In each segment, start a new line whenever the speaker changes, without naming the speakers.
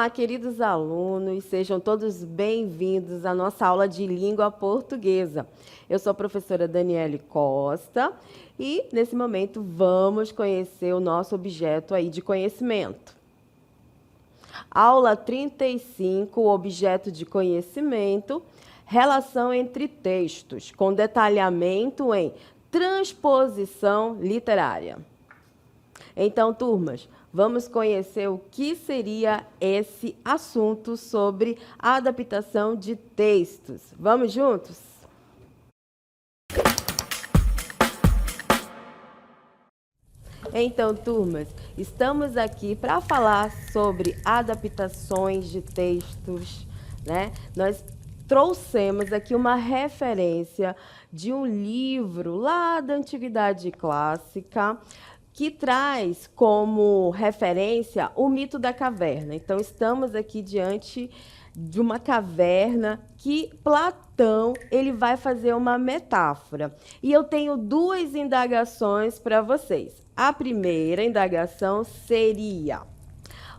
Olá, queridos alunos, sejam todos bem-vindos à nossa aula de língua portuguesa. Eu sou a professora Daniele Costa e, nesse momento, vamos conhecer o nosso objeto aí de conhecimento. Aula 35, objeto de conhecimento, relação entre textos, com detalhamento em transposição literária. Então, turmas, vamos conhecer o que seria esse assunto sobre a adaptação de textos. Vamos juntos? Então, turmas, estamos aqui para falar sobre adaptações de textos, né? Nós trouxemos aqui uma referência de um livro lá da Antiguidade Clássica, que traz como referência o mito da caverna. Então, estamos aqui diante de uma caverna que Platão ele vai fazer uma metáfora. E eu tenho duas indagações para vocês. A primeira indagação seria: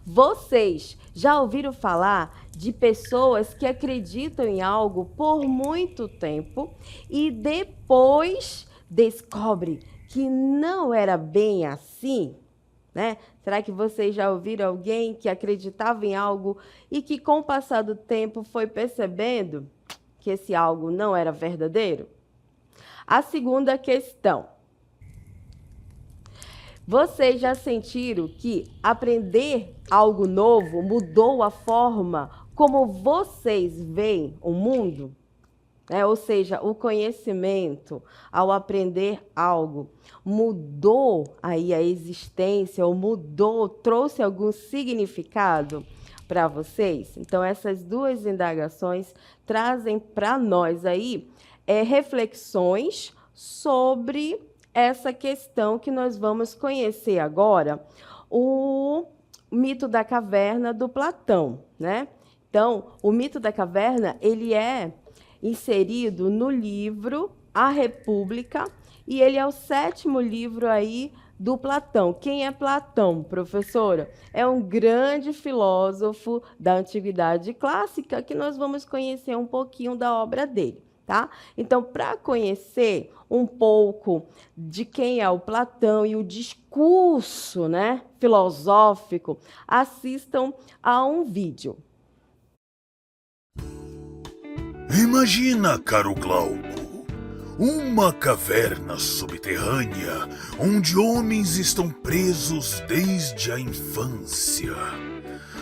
vocês já ouviram falar de pessoas que acreditam em algo por muito tempo e depois descobrem que não era bem assim, né? Será que vocês já ouviram alguém que acreditava em algo e que, com o passar do tempo, foi percebendo que esse algo não era verdadeiro? A segunda questão: vocês já sentiram que aprender algo novo mudou a forma como vocês veem o mundo? Ou seja, o conhecimento, ao aprender algo, mudou aí a existência, ou mudou, trouxe algum significado para vocês? Então, essas duas indagações trazem para nós aí reflexões sobre essa questão que nós vamos conhecer agora, o mito da caverna do Platão, né? Então, o mito da caverna, ele é inserido no livro A República, e ele é o 7º livro aí do Platão. Quem é Platão, professora? É um grande filósofo da Antiguidade Clássica que nós vamos conhecer um pouquinho da obra dele, tá? Então, para conhecer um pouco de quem é o Platão e o discurso, né, filosófico, assistam a um vídeo.
Imagina, caro Glauco, uma caverna subterrânea onde homens estão presos desde a infância.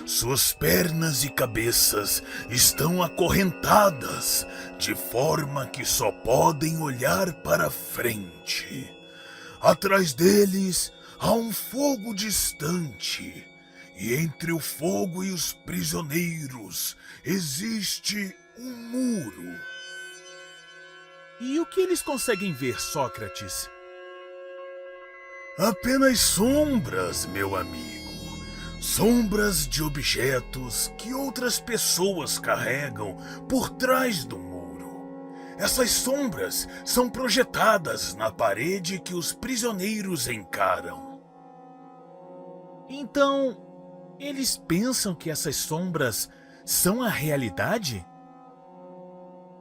Suas pernas e cabeças estão acorrentadas, de forma que só podem olhar para frente. Atrás deles há um fogo distante, e entre o fogo e os prisioneiros existe um muro.
E o que eles conseguem ver, Sócrates?
Apenas sombras, meu amigo. Sombras de objetos que outras pessoas carregam por trás do muro. Essas sombras são projetadas na parede que os prisioneiros encaram.
Então, eles pensam que essas sombras são a realidade?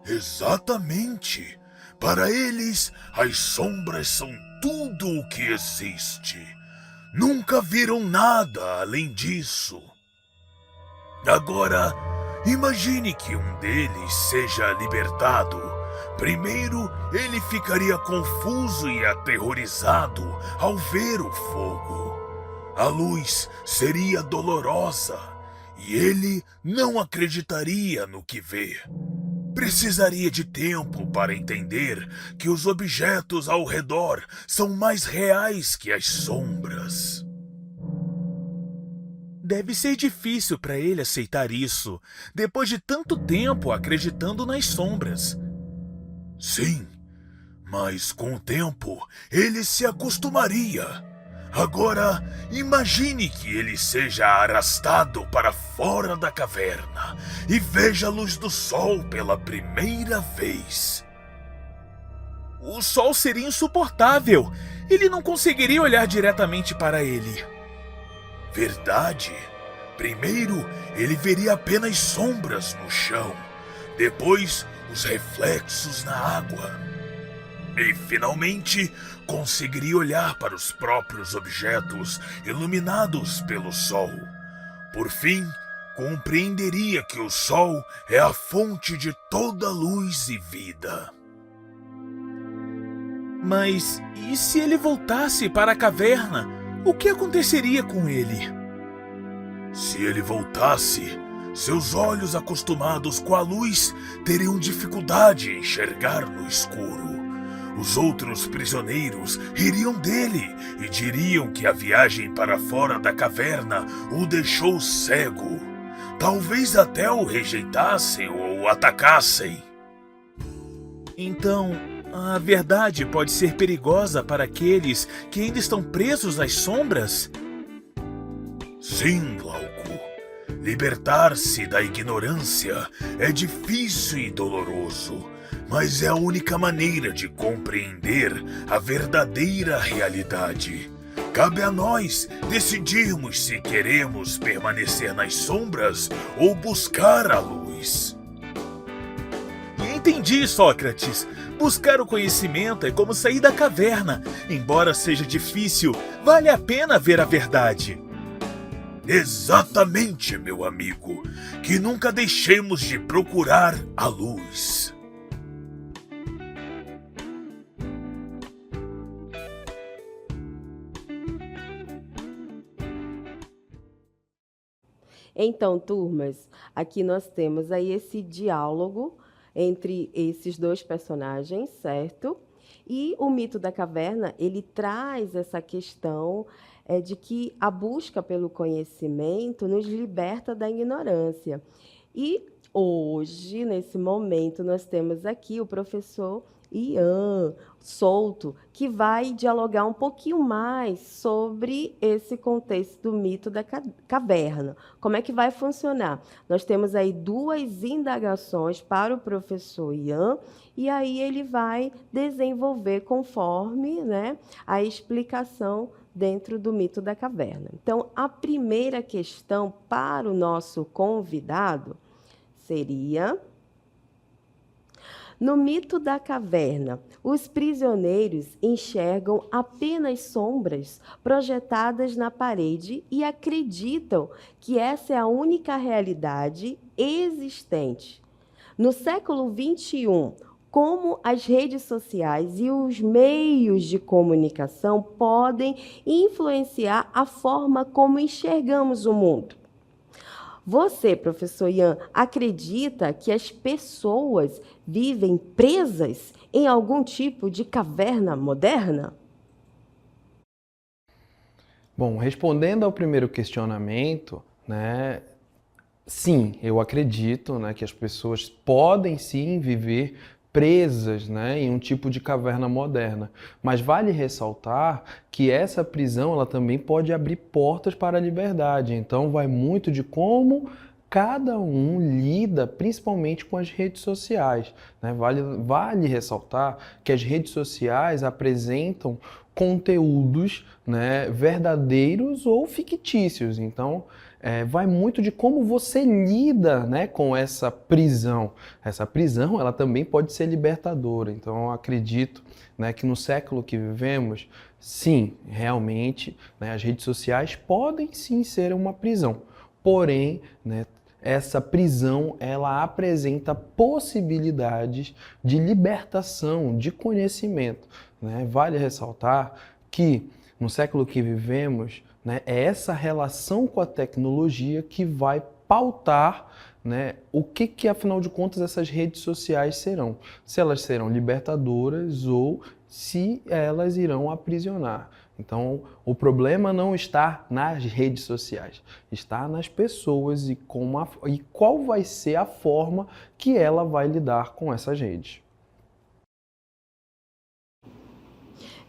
Exatamente. Para eles, as sombras são tudo o que existe. Nunca viram nada além disso. Agora, imagine que um deles seja libertado. Primeiro, ele ficaria confuso e aterrorizado ao ver o fogo. A luz seria dolorosa e ele não acreditaria no que vê. Precisaria de tempo para entender que os objetos ao redor são mais reais que as sombras.
Deve ser difícil para ele aceitar isso, depois de tanto tempo acreditando nas sombras.
Sim, mas com o tempo ele se acostumaria. Agora, imagine que ele seja arrastado para fora da caverna e veja a luz do sol pela primeira vez.
O sol seria insuportável. Ele não conseguiria olhar diretamente para ele.
Verdade? Primeiro, ele veria apenas sombras no chão, depois os reflexos na água. E, finalmente, conseguiria olhar para os próprios objetos iluminados pelo sol. Por fim, compreenderia que o sol é a fonte de toda luz e vida.
Mas e se ele voltasse para a caverna? O que aconteceria com ele?
Se ele voltasse, seus olhos acostumados com a luz teriam dificuldade em enxergar no escuro. Os outros prisioneiros ririam dele e diriam que a viagem para fora da caverna o deixou cego. Talvez até o rejeitassem ou o atacassem.
Então, a verdade pode ser perigosa para aqueles que ainda estão presos às sombras?
Sim, Glauco. Libertar-se da ignorância é difícil e doloroso, mas é a única maneira de compreender a verdadeira realidade. Cabe a nós decidirmos se queremos permanecer nas sombras ou buscar a luz.
Entendi, Sócrates. Buscar o conhecimento é como sair da caverna. Embora seja difícil, vale a pena ver a verdade.
Exatamente, meu amigo. Que nunca deixemos de procurar a luz.
Então, turmas, aqui nós temos aí esse diálogo entre esses dois personagens, certo? E o mito da caverna, ele traz essa questão de que a busca pelo conhecimento nos liberta da ignorância. E hoje, nesse momento, nós temos aqui o professor Ian Souto, que vai dialogar um pouquinho mais sobre esse contexto do mito da caverna. Como é que vai funcionar? Nós temos aí duas indagações para o professor Ian, e aí ele vai desenvolver conforme, né, a explicação dentro do mito da caverna. Então, a primeira questão para o nosso convidado seria: no mito da caverna, os prisioneiros enxergam apenas sombras projetadas na parede e acreditam que essa é a única realidade existente. No século XXI, como as redes sociais e os meios de comunicação podem influenciar a forma como enxergamos o mundo? Você, professor Ian, acredita que as pessoas vivem presas em algum tipo de caverna moderna?
Bom, respondendo ao primeiro questionamento, né, sim, eu acredito, né, que as pessoas podem sim viver presas, né, em um tipo de caverna moderna. Mas vale ressaltar que essa prisão ela também pode abrir portas para a liberdade. Então vai muito de como cada um lida, principalmente com as redes sociais, né? Vale ressaltar que as redes sociais apresentam conteúdos, né, verdadeiros ou fictícios. Então, vai muito de como você lida, né, com essa prisão. Essa prisão ela também pode ser libertadora. Então, eu acredito, né, que no século que vivemos, sim, realmente, né, as redes sociais podem sim ser uma prisão. Porém, né, essa prisão ela apresenta possibilidades de libertação, de conhecimento, né? Vale ressaltar que no século que vivemos, né, é essa relação com a tecnologia que vai pautar, né, o que afinal de contas essas redes sociais serão. Se elas serão libertadoras ou se elas irão aprisionar. Então, o problema não está nas redes sociais, está nas pessoas e qual vai ser a forma que ela vai lidar com essas redes.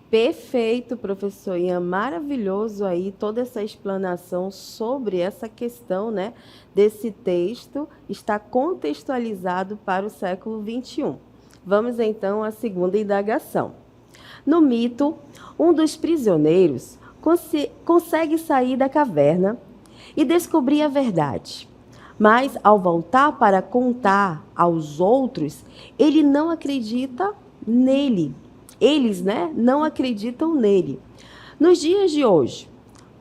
Perfeito, professor Ian, maravilhoso aí toda essa explanação sobre essa questão, né, desse texto está contextualizado para o século XXI. Vamos então à segunda indagação. No mito, um dos prisioneiros consegue sair da caverna e descobrir a verdade. Mas, ao voltar para contar aos outros, ele não acredita nele. Eles, não acreditam nele. Nos dias de hoje,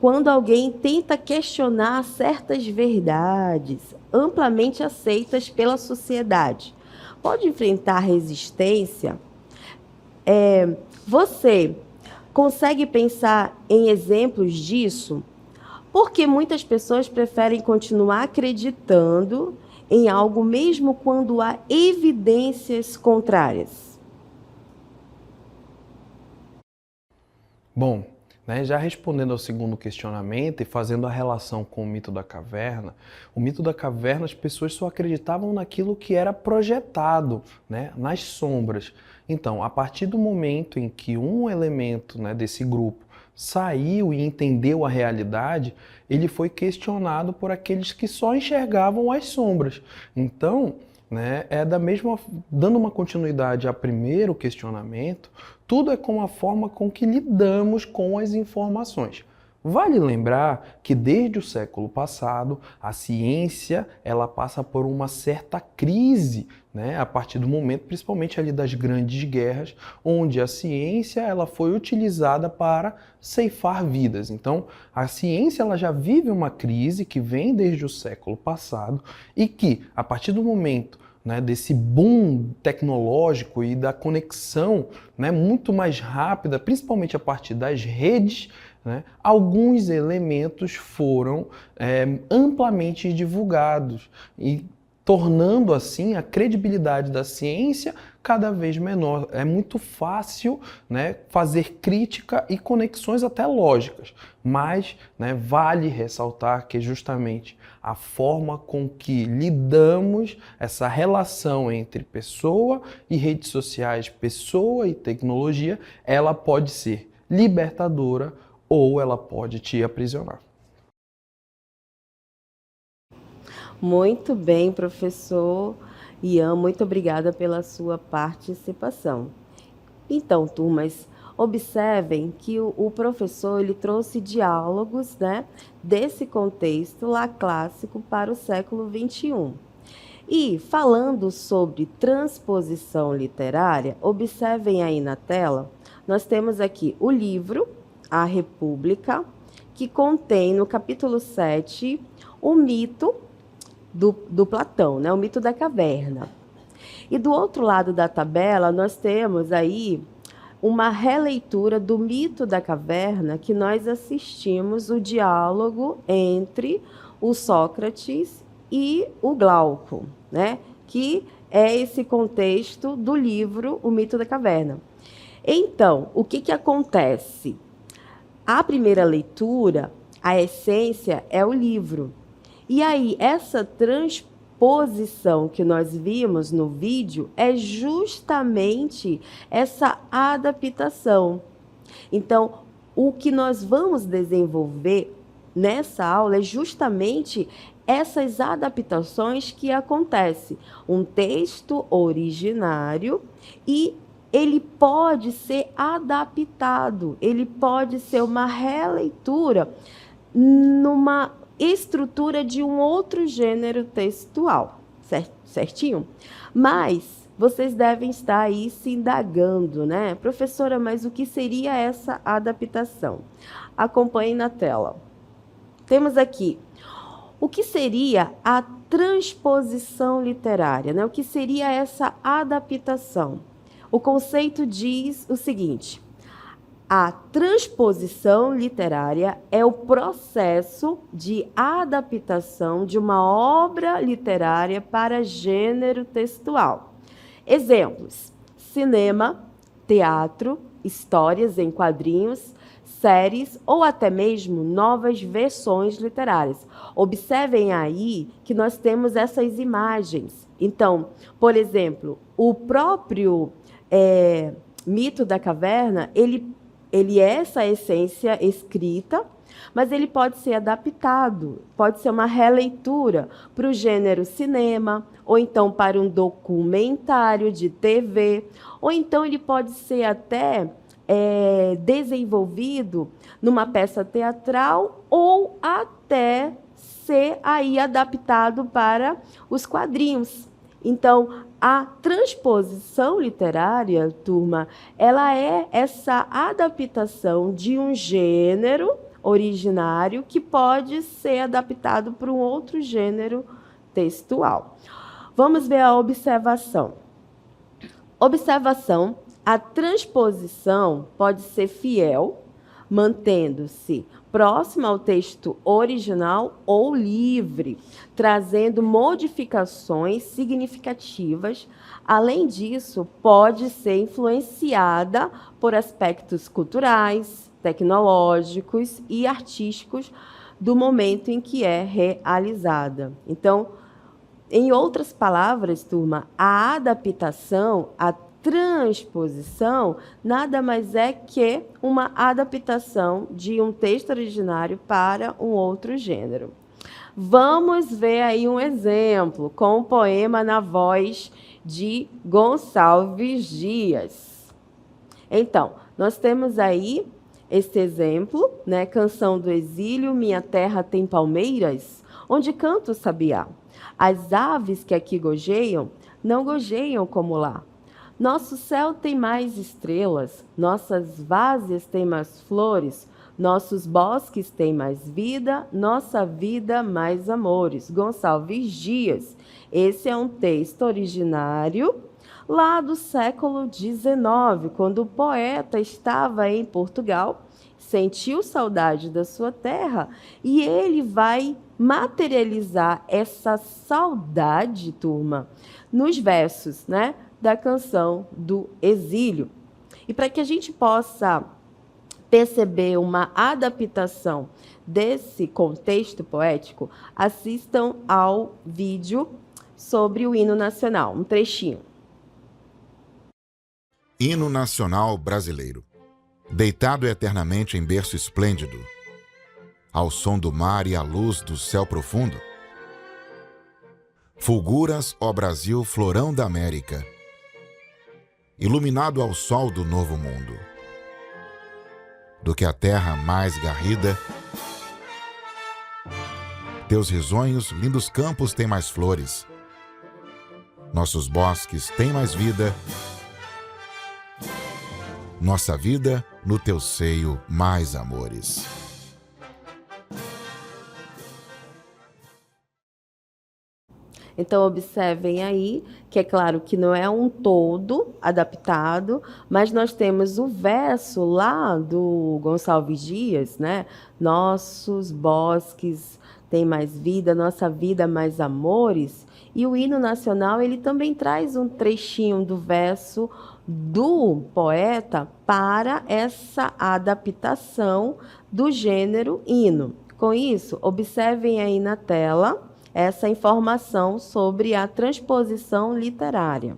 quando alguém tenta questionar certas verdades amplamente aceitas pela sociedade, pode enfrentar resistência. Você consegue pensar em exemplos disso? Porque muitas pessoas preferem continuar acreditando em algo mesmo quando há evidências contrárias.
Bom, já respondendo ao segundo questionamento e fazendo a relação com o mito da caverna, as pessoas só acreditavam naquilo que era projetado, nas sombras. Então, a partir do momento em que um elemento desse grupo saiu e entendeu a realidade, ele foi questionado por aqueles que só enxergavam as sombras. Então, dando uma continuidade ao primeiro questionamento, tudo é com a forma com que lidamos com as informações. Vale lembrar que desde o século passado, a ciência ela passa por uma certa crise, a partir do momento, principalmente ali das grandes guerras, onde a ciência ela foi utilizada para ceifar vidas. Então, a ciência ela já vive uma crise que vem desde o século passado e que, a partir do momento desse boom tecnológico e da conexão muito mais rápida, principalmente a partir das redes, alguns elementos foram amplamente divulgados e tornando assim a credibilidade da ciência cada vez menor. É muito fácil fazer crítica e conexões até lógicas, mas vale ressaltar que justamente a forma com que lidamos essa relação entre pessoa e redes sociais, pessoa e tecnologia, ela pode ser libertadora ou ela pode te aprisionar.
Muito bem, professor Ian, muito obrigada pela sua participação. Então, turmas, observem que o professor ele trouxe diálogos desse contexto lá clássico para o século XXI. E falando sobre transposição literária, observem aí na tela, nós temos aqui o livro A República, que contém no capítulo 7 o mito do Platão, o mito da caverna. E do outro lado da tabela, nós temos aí uma releitura do mito da caverna que nós assistimos o diálogo entre o Sócrates e o Glauco, que é esse contexto do livro O Mito da Caverna. Então, o que acontece? A primeira leitura, a essência é o livro. E aí, essa transposição que nós vimos no vídeo é justamente essa adaptação. Então, o que nós vamos desenvolver nessa aula é justamente essas adaptações que acontecem. Um texto originário e ele pode ser adaptado, ele pode ser uma releitura numa estrutura de um outro gênero textual, certinho? Mas vocês devem estar aí se indagando, Professora, mas o que seria essa adaptação? Acompanhe na tela. Temos aqui o que seria a transposição literária, O que seria essa adaptação? O conceito diz o seguinte: a transposição literária é o processo de adaptação de uma obra literária para gênero textual. Exemplos: cinema, teatro, histórias em quadrinhos, séries ou até mesmo novas versões literárias. Observem aí que nós temos essas imagens. Então, por exemplo, o próprio mito da caverna, ele é essa essência escrita, mas ele pode ser adaptado, pode ser uma releitura para o gênero cinema, ou então para um documentário de TV, ou então ele pode ser até desenvolvido numa peça teatral ou até ser aí adaptado para os quadrinhos. Então, a transposição literária, turma, ela é essa adaptação de um gênero originário que pode ser adaptado para um outro gênero textual. Vamos ver a observação. Observação: a transposição pode ser fiel, mantendo-se próxima ao texto original ou livre, trazendo modificações significativas. Além disso, pode ser influenciada por aspectos culturais, tecnológicos e artísticos do momento em que é realizada. Então, em outras palavras, turma, a adaptação, a transposição, nada mais é que uma adaptação de um texto originário para um outro gênero. Vamos ver aí um exemplo com o poema na voz de Gonçalves Dias. Então, nós temos aí este exemplo, né? Canção do Exílio, Minha Terra Tem Palmeiras, onde canta o sabiá. As aves que aqui gojeiam, não gojeiam como lá. Nosso céu tem mais estrelas, nossas várzeas têm mais flores, nossos bosques têm mais vida, nossa vida mais amores. Gonçalves Dias. Esse é um texto originário lá do século XIX, quando o poeta estava em Portugal, sentiu saudade da sua terra e ele vai materializar essa saudade, turma, nos versos, né, da Canção do Exílio. E para que a gente possa perceber uma adaptação desse contexto poético, assistam ao vídeo sobre o hino nacional, um trechinho.
Hino Nacional Brasileiro. Deitado eternamente em berço esplêndido, ao som do mar e à luz do céu profundo, fulguras, ó Brasil, florão da América, iluminado ao sol do novo mundo. Do que a terra mais garrida, teus risonhos, lindos campos têm mais flores, nossos bosques têm mais vida, nossa vida no teu seio mais amores.
Então, observem aí que é claro que não é um todo adaptado, mas nós temos o verso lá do Gonçalves Dias, né? Nossos bosques têm mais vida, nossa vida mais amores. E o hino nacional, ele também traz um trechinho do verso do poeta para essa adaptação do gênero hino. Com isso, observem aí na tela essa informação sobre a transposição literária.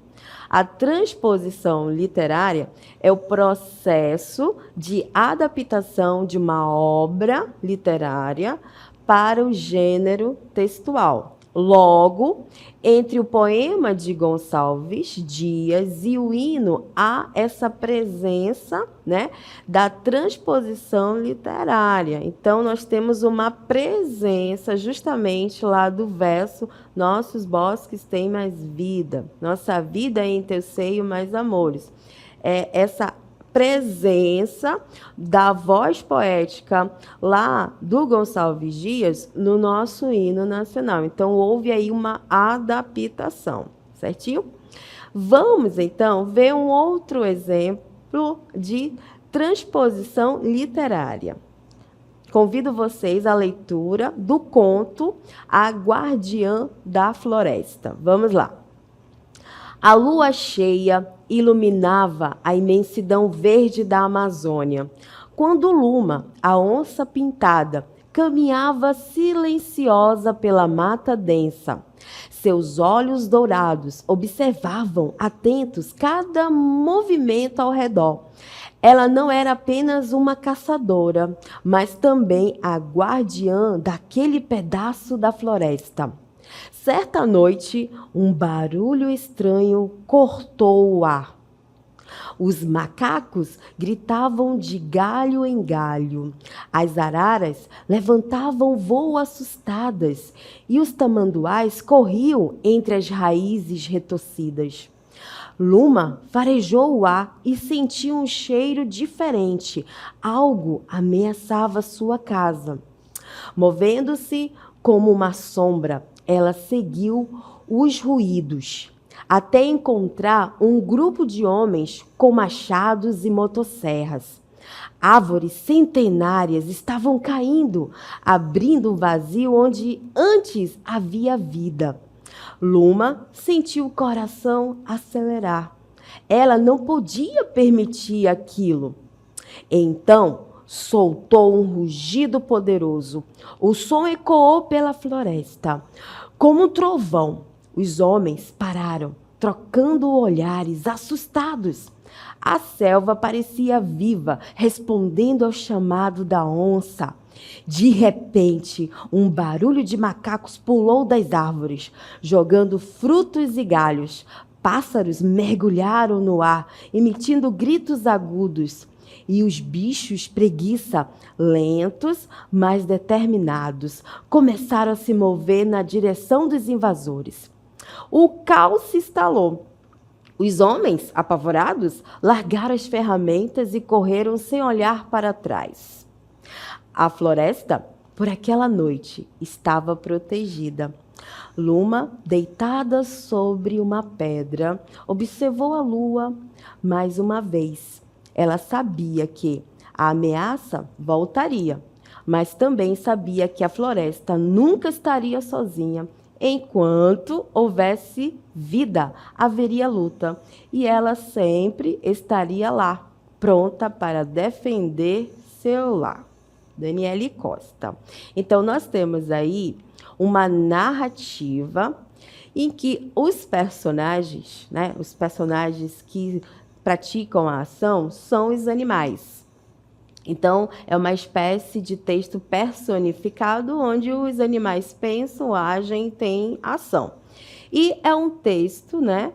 A transposição literária é o processo de adaptação de uma obra literária para o gênero textual. Logo, entre o poema de Gonçalves Dias e o hino, há essa presença, né, da transposição literária. Então, nós temos uma presença justamente lá do verso: nossos bosques têm mais vida, nossa vida é em teu seio mais amores. É essa presença da voz poética lá do Gonçalves Dias no nosso hino nacional. Então, houve aí uma adaptação, certinho? Vamos, então, ver um outro exemplo de transposição literária. Convido vocês à leitura do conto A Guardiã da Floresta. Vamos lá. A lua cheia iluminava a imensidão verde da Amazônia, quando Luma, a onça pintada, caminhava silenciosa pela mata densa. Seus olhos dourados observavam atentos cada movimento ao redor. Ela não era apenas uma caçadora, mas também a guardiã daquele pedaço da floresta. Certa noite, um barulho estranho cortou o ar. Os macacos gritavam de galho em galho. As araras levantavam voo assustadas e os tamanduás corriam entre as raízes retorcidas. Luma farejou o ar e sentiu um cheiro diferente. Algo ameaçava sua casa. Movendo-se como uma sombra, ela seguiu os ruídos, até encontrar um grupo de homens com machados e motosserras. Árvores centenárias estavam caindo, abrindo um vazio onde antes havia vida. Luma sentiu o coração acelerar. Ela não podia permitir aquilo. Então, soltou um rugido poderoso. O som ecoou pela floresta. Como um trovão, os homens pararam, trocando olhares assustados. A selva parecia viva, respondendo ao chamado da onça. De repente, um barulho de macacos pulou das árvores, jogando frutos e galhos. Pássaros mergulharam no ar, emitindo gritos agudos. E os bichos preguiça, lentos, mas determinados, começaram a se mover na direção dos invasores. O caos se instalou. Os homens, apavorados, largaram as ferramentas e correram sem olhar para trás. A floresta, por aquela noite, estava protegida. Luma, deitada sobre uma pedra, observou a lua mais uma vez. Ela sabia que a ameaça voltaria, mas também sabia que a floresta nunca estaria sozinha. Enquanto houvesse vida, haveria luta, e ela sempre estaria lá, pronta para defender seu lar. Daniele Costa. Então, nós temos aí uma narrativa em que os personagens, né, os personagens que praticam a ação são os animais. Então, é uma espécie de texto personificado onde os animais pensam, agem e têm ação. E é um texto, né,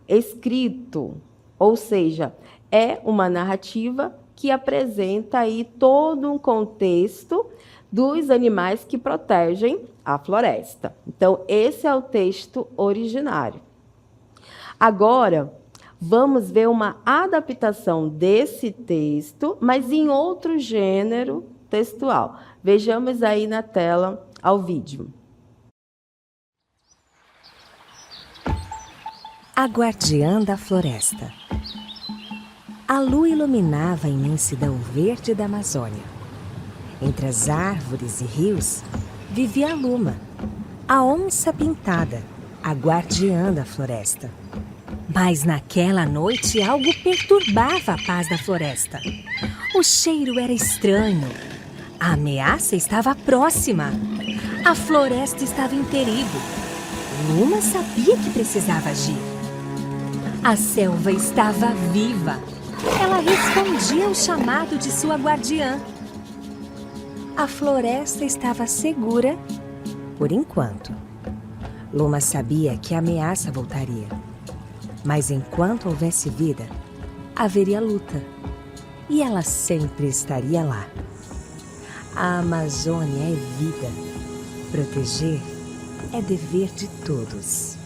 escrito, ou seja, é uma narrativa que apresenta aí todo um contexto dos animais que protegem a floresta. Então, esse é o texto originário. Agora, vamos ver uma adaptação desse texto, mas em outro gênero textual. Vejamos aí na tela ao vídeo.
A Guardiã da Floresta. A lua iluminava a imensidão verde da Amazônia. Entre as árvores e rios, vivia a Luma, a onça pintada, a guardiã da floresta. Mas naquela noite algo perturbava a paz da floresta. O cheiro era estranho. A ameaça estava próxima. A floresta estava em perigo. Luma sabia que precisava agir. A selva estava viva. Ela respondia ao chamado de sua guardiã. A floresta estava segura, por enquanto. Luma sabia que a ameaça voltaria. Mas enquanto houvesse vida, haveria luta. E ela sempre estaria lá. A Amazônia é vida. Proteger é dever de todos.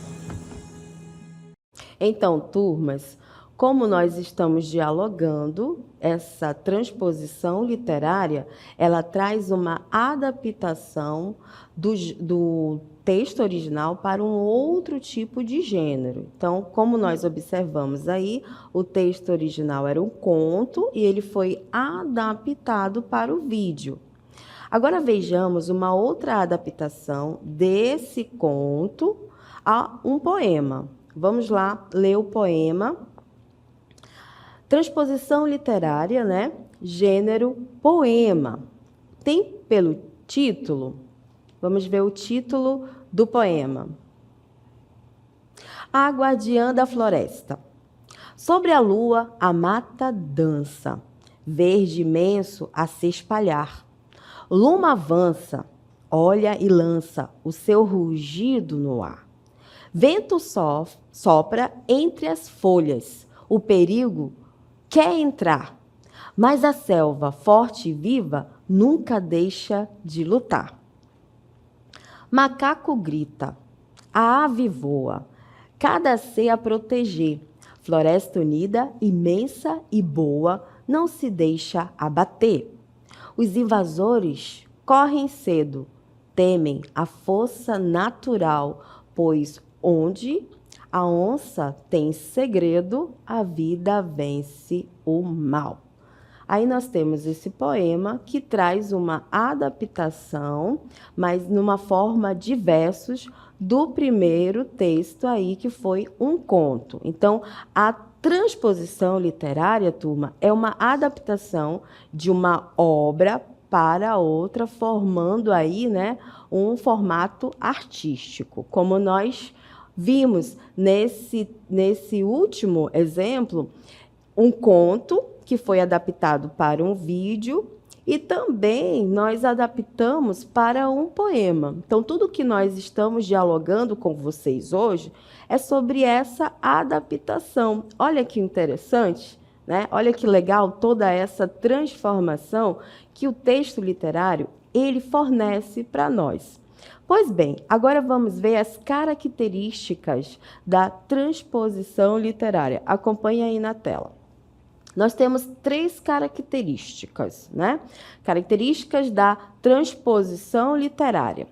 Então, turmas, como nós estamos dialogando, essa transposição literária, ela traz uma adaptação do texto original para um outro tipo de gênero. Então, como nós observamos aí, o texto original era um conto e ele foi adaptado para o vídeo. Agora vejamos uma outra adaptação desse conto a um poema. Vamos lá ler o poema. Transposição literária, né? Gênero poema. Tem pelo título? Vamos ver o título do poema. A Guardiã da Floresta. Sobre a lua, a mata dança, verde imenso a se espalhar. Luma avança, olha e lança o seu rugido no ar. Vento sopra entre as folhas, o perigo quer entrar, mas a selva, forte e viva, nunca deixa de lutar. Macaco grita, a ave voa, cada ser a proteger. Floresta unida, imensa e boa, não se deixa abater. Os invasores correm cedo, temem a força natural, pois onde a onça tem segredo, a vida vence o mal. Aí nós temos esse poema que traz uma adaptação, mas numa forma de versos do primeiro texto aí, que foi um conto. Então, a transposição literária, turma, é uma adaptação de uma obra para outra, formando aí, né, um formato artístico. Como nós vimos nesse último exemplo, um conto que foi adaptado para um vídeo e também nós adaptamos para um poema. Então, tudo que nós estamos dialogando com vocês hoje é sobre essa adaptação. Olha que interessante, né? Olha que legal toda essa transformação que o texto literário ele fornece para nós. Pois bem, agora vamos ver as características da transposição literária. Acompanhe aí na tela. Nós temos 3 características, né? Características da transposição literária.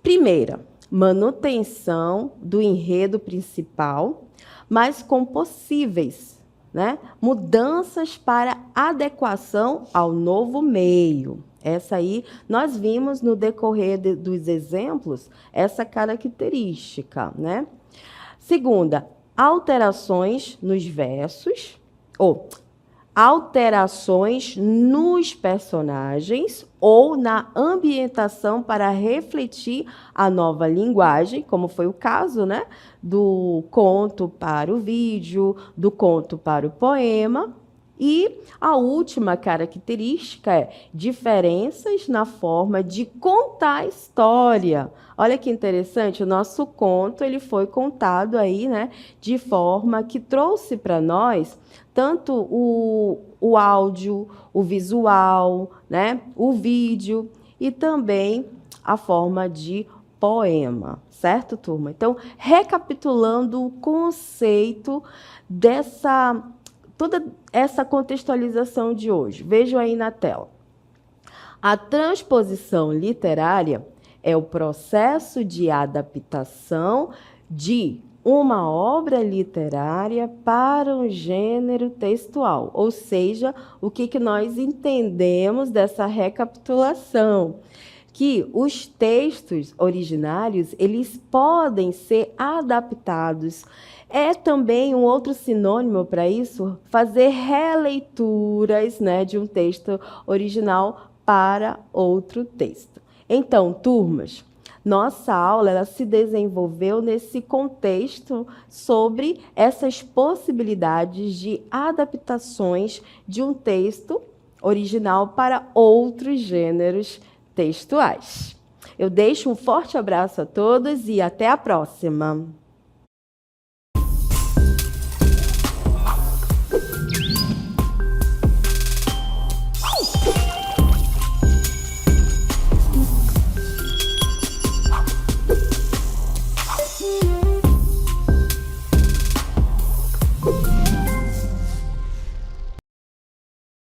Primeira, manutenção do enredo principal, mas com possíveis, né, mudanças para adequação ao novo meio. Essa aí, nós vimos no decorrer dos exemplos, essa característica, né? Segunda, alterações nos versos, ou alterações nos personagens ou na ambientação para refletir a nova linguagem, como foi o caso, né, do conto para o vídeo, do conto para o poema. E a última característica é diferenças na forma de contar a história. Olha que interessante, o nosso conto ele foi contado aí, né, de forma que trouxe para nós tanto o áudio, o visual, né, o vídeo e também a forma de poema, certo, turma? Então, recapitulando o conceito toda essa contextualização de hoje. Vejam aí na tela. A transposição literária é o processo de adaptação de uma obra literária para um gênero textual. Ou seja, o que nós entendemos dessa recapitulação? Que os textos originários, eles podem ser adaptados. É também um outro sinônimo para isso, fazer releituras, né, de um texto original para outro texto. Então, turmas, nossa aula ela se desenvolveu nesse contexto sobre essas possibilidades de adaptações de um texto original para outros gêneros textuais. Eu deixo um forte abraço a todos e até a próxima!